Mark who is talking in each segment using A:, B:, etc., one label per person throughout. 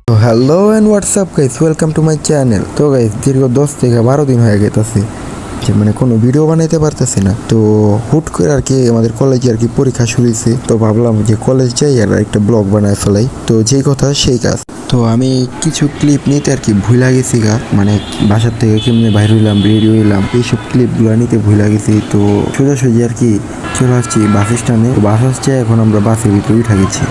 A: তো hello and WhatsApp guys, welcome to my channel. তো guys দীর্ঘ 10 থেকে 12 দিন হয়ে গেছে যে কোনো ভিডিও বানাইতে পারতেছি না। তো হুট করে আর কি আমাদের কলেজে আর কি পরীক্ষা শুরু হয়েছে, তো ভাবলাম যে কলেজ যাই আর একটা ব্লগ বানায় ফেলাই। তো যেই কথা সেই কাজ। তো আমি কিছু ক্লিপ নিতে আর কি ভুলা গেছি গা, বাসার থেকে কেমনে বাইর হইলাম, রেডি হইলাম, এইসব ক্লিপগুলো নিতে ভুলা গেছি। তো সোজাসুজি আর কি চলে আসছি বাস স্ট্যান্ডে। বাস আসছে, এখন আমরা বাসের ভিতরে উঠে গেছি।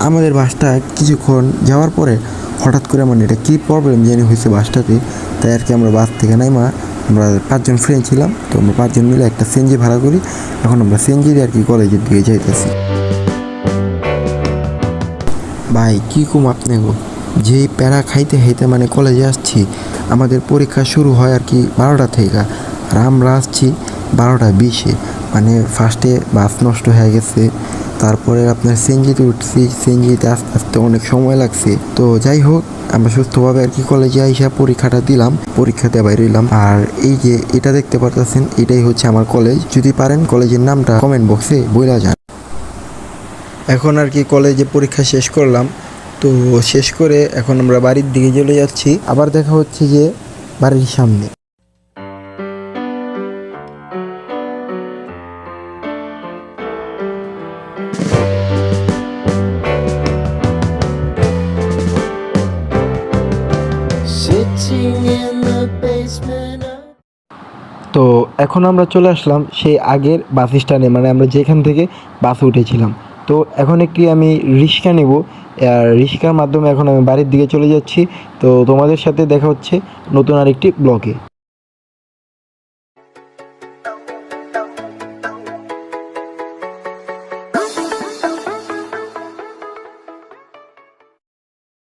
A: আমাদের বাসটা কিছুক্ষণ যাওয়ার পরে হঠাৎ করে এটা কী প্রবলেম জানি হয়েছে বাসটাতে। তাই আর কি আমরা বাস থেকে নাইমা, আমরা 5 জন ফ্রেন্ড ছিলাম, তো আমরা 5 জন মিলে একটা সিএনজি ভাড়া করি। এখন আমরা সিএনজি দিয়ে আর কি কলেজের দিকে যাইতেছি। ভাই কী কম আপনি গো, যেই প্যারা খাইতে খাইতে কলেজে আসছি। আমাদের পরীক্ষা শুরু হয় আর কি 12টা থেকে, আর আমরা আসছি 12টা 20-এ। ফার্স্টে বাস নষ্ট হয়ে গেছে, তারপরে আপনার সিএনজিতে উঠছি, সিএনজিতে আস্তে আস্তে অনেক সময় লাগছে। তো যাই হোক, আমরা সুস্থভাবে আর কি কলেজে আইসা পরীক্ষাটা দিলাম, পরীক্ষাতে বাইরে হইলাম। আর এই যে এটা দেখতে পারতেছেন, এটাই হচ্ছে আমার কলেজ। যদি পারেন কলেজের নামটা কমেন্ট বক্সে বইলা যান। এখন আর কি কলেজে পরীক্ষা শেষ করলাম, তো শেষ করে এখন আমরা বাড়ির দিকে চলে যাচ্ছি। আবার দেখা হচ্ছে যে বাড়ির সামনে। তো এখন আমরা চলে আসলাম সেই আগের বাস স্ট্যান্ডে, আমরা যেখান থেকে বাসে উঠেছিলাম। তো এখন একটি আমি রিক্সা নেব, আর রিক্সার মাধ্যমে এখন আমি বাড়ির দিকে চলে যাচ্ছি। তো তোমাদের সাথে দেখা হচ্ছে নতুন আরেকটি ব্লগে।